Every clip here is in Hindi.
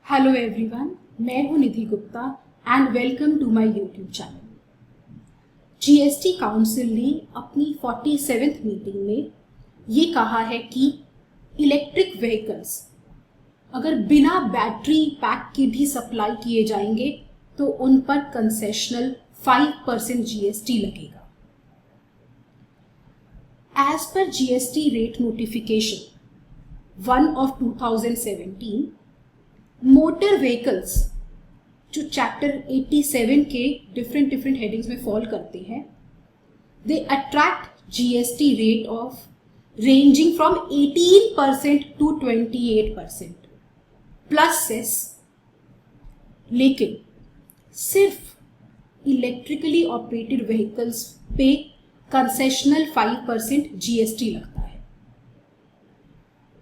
हेलो एवरीवन, मैं हूं Nidhi Gupta and welcome to my YouTube channel. GST council ने अपनी 47th मीटिंग में ये कहा है कि इलेक्ट्रिक व्हीकल्स अगर बिना बैटरी पैक के भी सप्लाई किए जाएंगे तो उन पर कंसेशनल 5% जीएसटी लगेगा। As per GST rate notification 1 of 2017, motor vehicles जो चैप्टर 87 के डिफरेंट हेडिंग्स में फॉल करते हैं, they attract GST rate of ranging from 18% to 28% plus cess. लेकिन सिर्फ इलेक्ट्रिकली ऑपरेटेड व्हीकल्स पे कंसेशनल 5% जीएसटी लगता है।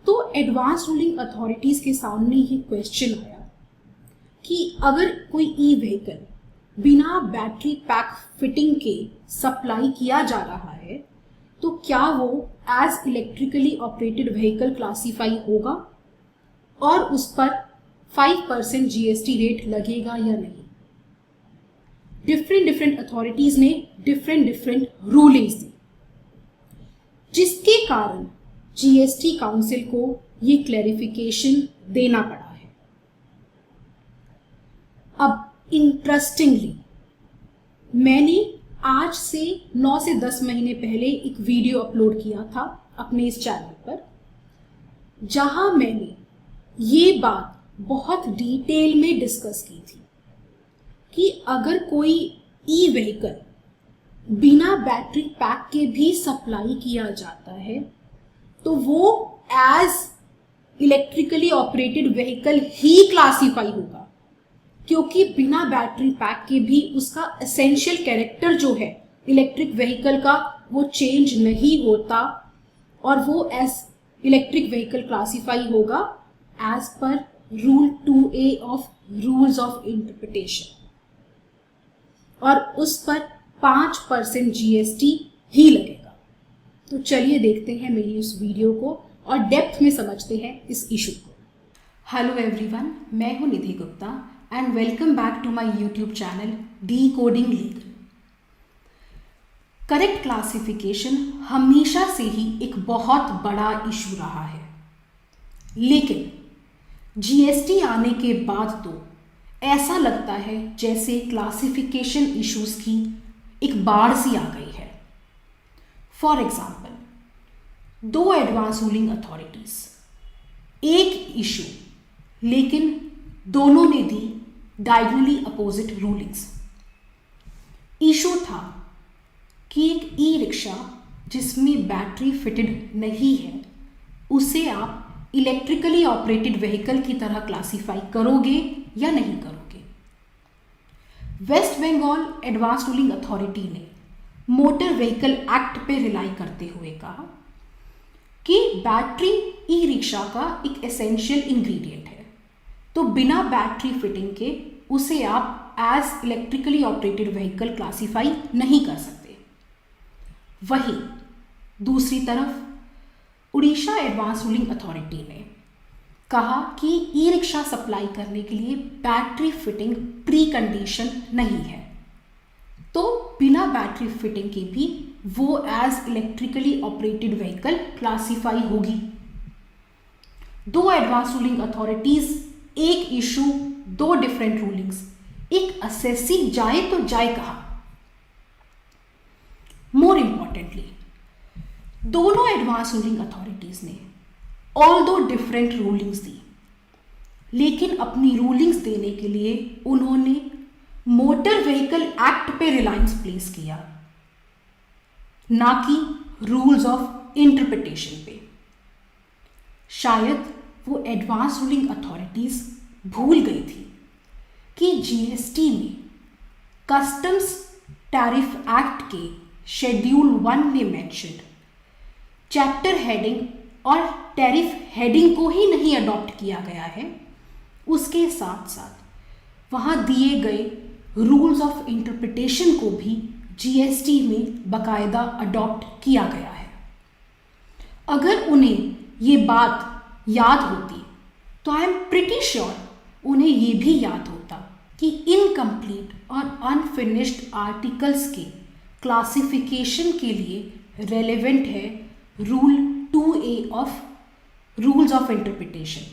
तो एडवांस रूलिंग अथॉरिटीज के सामने ये क्वेश्चन आया कि अगर कोई ई व्हीकल बिना बैटरी पैक फिटिंग के सप्लाई किया जा रहा है तो क्या वो as electrically operated vehicle classify होगा और उस पर 5% जीएसटी रेट लगेगा या नहीं। डिफरेंट अथॉरिटीज ने डिफरेंट रूलिंग्स दी, जिसके कारण जीएसटी काउंसिल को ये क्लैरिफिकेशन देना पड़ा है। अब इंटरेस्टिंगली मैंने आज से 9 से 10 महीने पहले एक वीडियो अपलोड किया था अपने इस चैनल पर, जहां मैंने ये बात बहुत डिटेल में डिस्कस की थी कि अगर कोई ई व्हीकल बिना बैटरी पैक के भी सप्लाई किया जाता है तो वो एज इलेक्ट्रिकली ऑपरेटेड व्हीकल ही क्लासीफाई होगा, क्योंकि बिना बैटरी पैक के भी उसका एसेंशियल कैरेक्टर जो है इलेक्ट्रिक व्हीकल का वो चेंज नहीं होता और वो एज इलेक्ट्रिक व्हीकल क्लासीफाई होगा as per rule 2A of rules of interpretation, और उस पर 5% जीएसटी ही लगेगा। तो चलिए देखते हैं मेरी उस वीडियो को और डेप्थ में समझते हैं इस इशू को। हेलो एवरीवन, मैं हूं Nidhi Gupta and welcome back to my YouTube channel decoding legal. Correct classification हमेशा से ही एक बहुत बड़ा इशू रहा है, लेकिन जीएसटी आने के बाद तो ऐसा लगता है जैसे क्लासिफिकेशन इश्यूज की एक बाढ़ सी आ गई है। For example, 2 advance ruling authorities, एक इशू, लेकिन दोनों ने दी डायगोनली अपोजिट रूलिंग्स। इशू था कि एक ई रिक्शा जिसमें बैटरी फिटेड नहीं है उसे आप इलेक्ट्रिकली ऑपरेटेड व्हीकल की तरह क्लासीफाई करोगे या नहीं करोगे। West Bengal advance ruling authority ने मोटर व्हीकल एक्ट पे रिलाई करते हुए कहा कि बैटरी ई रिक्शा का एक एसेंशियल इंग्रेडिएंट है, तो बिना बैटरी फिटिंग के उसे आप as electrically operated vehicle classify नहीं कर सकते। वहीं दूसरी तरफ उड़ीसा एडवांस रूलिंग अथॉरिटी ने कहा कि ई रिक्शा सप्लाई करने के लिए बैटरी फिटिंग प्री कंडीशन नहीं है, तो बिना बैटरी फिटिंग के भी वो as electrically operated vehicle classify होगी। 2 एडवांस रूलिंग अथॉरिटीज, एक इशू, 2 डिफरेंट रूलिंग्स, एक असेसी जाए तो जाए कहा। मोर इंपॉर्टेंटली, दोनों एडवांस रूलिंग अथॉरिटीज ने ऑल्दो डिफरेंट रूलिंग्स दी, लेकिन अपनी रूलिंग्स देने के लिए उन्होंने मोटर व्हीकल एक्ट पे रिलायंस प्लेस किया, ना कि रूल्स ऑफ इंटरप्रिटेशन पे। शायद वो एडवांस रूलिंग अथॉरिटीज भूल गई थी कि जीएसटी में कस्टम्स टैरिफ एक्ट के शेड्यूल 1 में मेंशन्ड चैप्टर हेडिंग और टैरिफ हेडिंग को ही नहीं अडॉप्ट किया गया है, उसके साथ साथ वहाँ दिए गए रूल्स ऑफ इंटरप्रिटेशन को भी जीएसटी में बाकायदा अडॉप्ट किया गया है। अगर उन्हें ये बात याद होती तो आई एम प्रिटी श्योर उन्हें ये भी याद होता कि इनकम्प्लीट और अनफिनिश्ड आर्टिकल्स के क्लासिफिकेशन के लिए रेलेवेंट है rule 2A of rules of interpretation.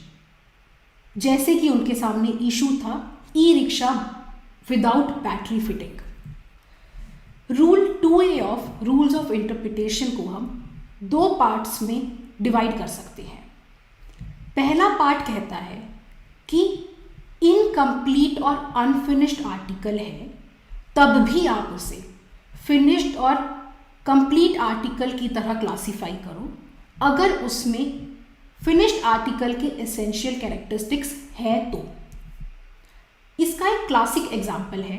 जैसे कि उनके सामने इशू था e rickshaw without battery fitting. Rule 2A of rules of interpretation को हम दो पार्ट्स में डिवाइड कर सकते हैं। पहला पार्ट कहता है कि इनकम्प्लीट और अनफिनिश्ड आर्टिकल है तब भी आप उसे फिनिश्ड और कंप्लीट आर्टिकल की तरह क्लासीफाई करो अगर उसमें फिनिश्ड आर्टिकल के एसेंशियल कैरेक्टरिस्टिक्स है तो। इसका एक क्लासिक एग्जाम्पल है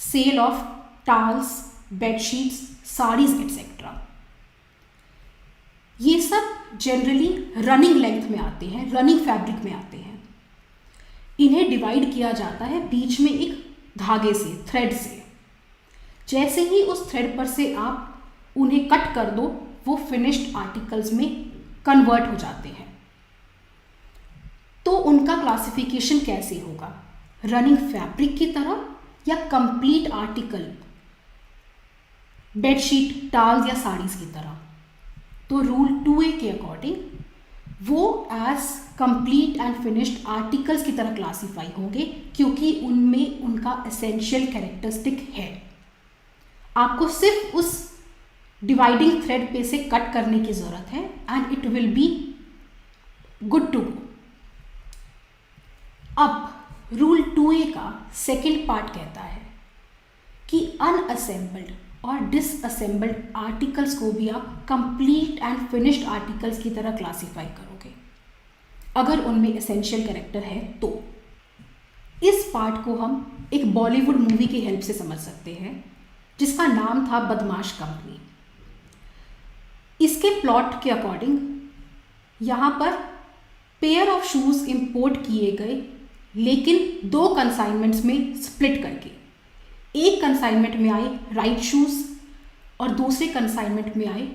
sale of towels, bedsheets, saris etcetera. ये सब जनरली रनिंग लेंथ में आते हैं, रनिंग फैब्रिक में आते हैं। इन्हें डिवाइड किया जाता है बीच में एक धागे से, थ्रेड से। जैसे ही उस थ्रेड पर से आप उन्हें कट कर दो वो फिनिश्ड आर्टिकल्स में कन्वर्ट हो जाते हैं। तो उनका क्लासिफिकेशन कैसे होगा, रनिंग फैब्रिक की तरह या कंप्लीट आर्टिकल, बेडशीट, टाल्स या साड़ीज की तरह। तो रूल 2A के अकॉर्डिंग वो as complete and finished articles की तरह क्लासीफाई होंगे क्योंकि उनमें उनका एसेंशियल कैरेक्टरिस्टिक है। आपको सिर्फ उस डिवाइडिंग थ्रेड पे से कट करने की ज़रूरत है and it will be good to go. अब रूल 2A का सेकेंड पार्ट कहता है कि अनअसेंबल्ड और डिसअसेंबल्ड आर्टिकल्स को भी आप कंप्लीट एंड फिनिश्ड आर्टिकल्स की तरह क्लासीफाई करोगे अगर उनमें एसेंशियल कैरेक्टर है तो। इस पार्ट को हम एक बॉलीवुड मूवी की हेल्प से समझ सकते हैं जिसका नाम था बदमाश कंपनी। इसके प्लॉट के अकॉर्डिंग यहाँ पर पेयर ऑफ शूज़ इंपोर्ट किए गए लेकिन दो कंसाइनमेंट्स में स्प्लिट करके। एक कंसाइनमेंट में आए राइट शूज़ और दूसरे कंसाइनमेंट में आए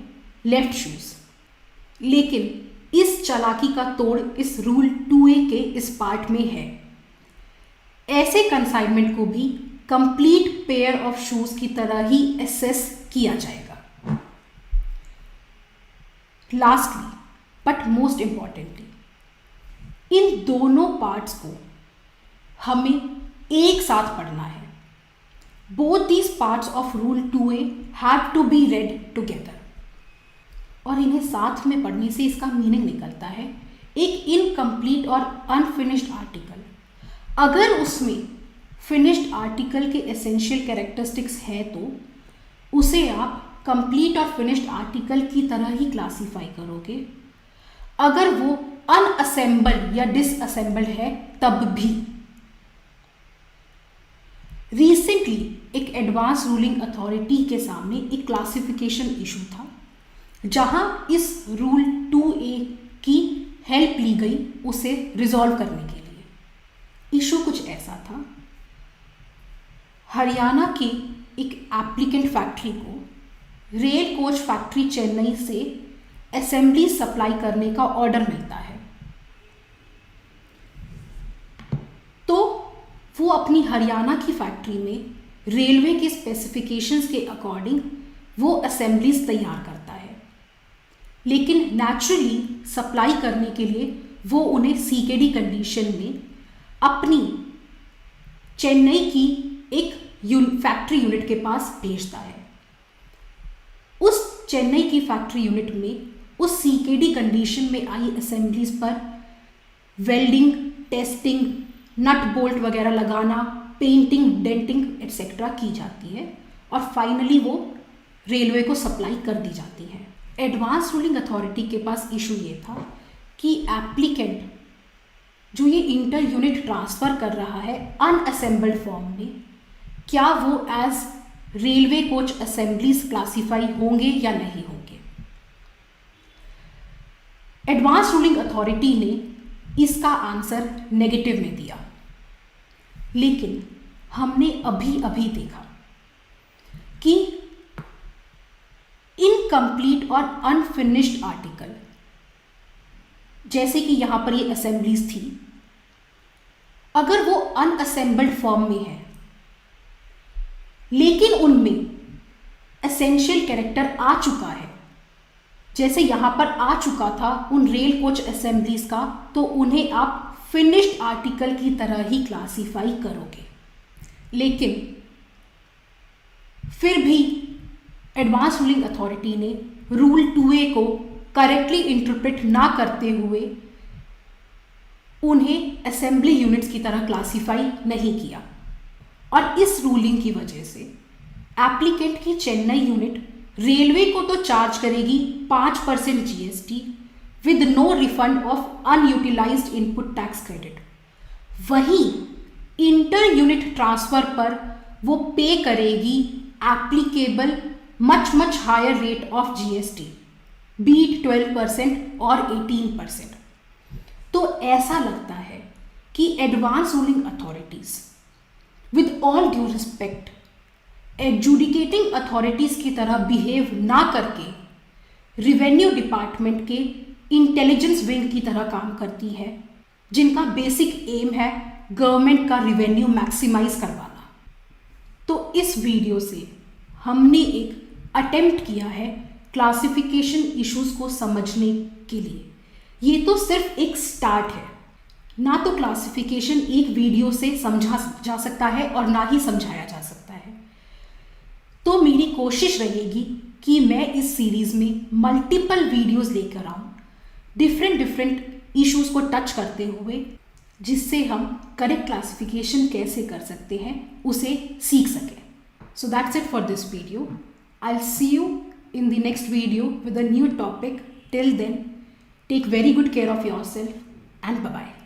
लेफ्ट शूज़। लेकिन इस चालाकी का तोड़ इस रूल 2A के इस पार्ट में है। ऐसे कंसाइनमेंट को भी कंप्लीट पेयर ऑफ शूज़ की तरह ही एसेस किया जाएगा। लास्टली बट मोस्ट इंपॉर्टेंटली, इन दोनों पार्ट्स को हमें एक साथ पढ़ना है। Both these parts of Rule 2A have to be read together। और इन्हें साथ में पढ़ने से इसका मीनिंग निकलता है एक इनकम्प्लीट और अनफिनिश्ड आर्टिकल अगर उसमें फिनिश्ड आर्टिकल के एसेंशियल कैरेक्टरिस्टिक्स है तो उसे आप कंप्लीट और फिनिश्ड आर्टिकल की तरह ही क्लासीफाई करोगे। अगर वो अनअसेंबल्ड या डिसअसेंबल्ड है तब भी। रिसेंटली एक एडवांस रूलिंग अथॉरिटी के सामने एक क्लासिफिकेशन इशू था जहां इस रूल 2A की हेल्प ली गई उसे रिजॉल्व करने के लिए। इशू कुछ ऐसा था, हरियाणा की एक एप्लीकेंट फैक्ट्री को रेल कोच फैक्ट्री चेन्नई से असेंबली सप्लाई करने का ऑर्डर मिलता है। तो वो अपनी हरियाणा की फैक्ट्री में रेलवे के स्पेसिफिकेशंस के अकॉर्डिंग वो असेंबलीज तैयार करता है, लेकिन नेचुरली सप्लाई करने के लिए वो उन्हें सीकेडी कंडीशन में अपनी चेन्नई की एक फैक्ट्री यूनिट के पास भेजता है। उस चेन्नई की फैक्ट्री यूनिट में उस सीकेडी कंडीशन में आई असेंबलीज पर वेल्डिंग, टेस्टिंग, नट बोल्ट वगैरह लगाना, पेंटिंग, डेंटिंग एटसेट्रा की जाती है और फाइनली वो रेलवे को सप्लाई कर दी जाती है। एडवांस रूलिंग अथॉरिटी के पास इशू ये था कि एप्लीकेंट जो ये इंटर यूनिट ट्रांसफ़र कर रहा है अनअसेंबल्ड फॉर्म में, क्या वो as railway coach assemblies classify होंगे या नहीं होंगे। एडवांस रूलिंग अथॉरिटी ने इसका आंसर नेगेटिव में दिया, लेकिन हमने अभी अभी देखा कि इनकम्प्लीट और अनफिनिश्ड आर्टिकल, जैसे कि यहाँ पर ये असेंबलीज थी, अगर वो अनअसेंबल्ड फॉर्म में है लेकिन उनमें एसेंशियल कैरेक्टर आ चुका है, जैसे यहां पर आ चुका था उन रेल कोच असेंबलीज का, तो उन्हें आप फिनिश्ड आर्टिकल की तरह ही क्लासीफाई करोगे। लेकिन फिर भी एडवांस रूलिंग अथॉरिटी ने रूल 2A को करेक्टली इंटरप्रेट ना करते हुए उन्हें असेंबली यूनिट्स की तरह क्लासीफाई नहीं किया, और इस रूलिंग की वजह से एप्लीकेंट की चेन्नई यूनिट रेलवे को तो चार्ज करेगी 5% GST with no refund of unutilised input tax credit. वहीं इंटर यूनिट ट्रांसफर पर वो पे करेगी applicable much higher rate of GST, बीट 12% और 18%। तो ऐसा लगता है कि advance ruling authorities with all due respect adjudicating authorities की तरह बिहेव ना करके रिवेन्यू डिपार्टमेंट के इंटेलिजेंस विंग की तरह काम करती है, जिनका बेसिक एम है गवर्नमेंट का रिवेन्यू मैक्सिमाइज करवाना। तो इस वीडियो से हमने एक अटेम्प्ट किया है क्लासिफिकेशन इश्यूज को समझने के लिए। ये तो सिर्फ एक स्टार्ट है, ना तो क्लासिफिकेशन एक वीडियो से समझा जा सकता है और ना ही समझाया जा सकता है। तो मेरी कोशिश रहेगी कि मैं इस सीरीज में मल्टीपल वीडियोस लेकर आऊँ, डिफरेंट इश्यूज को टच करते हुए, जिससे हम करेक्ट क्लासिफिकेशन कैसे कर सकते हैं उसे सीख सकें। So that's it for this video. I'll see you in the next video with a new topic. Till then, take very good care of yourself and bye-bye.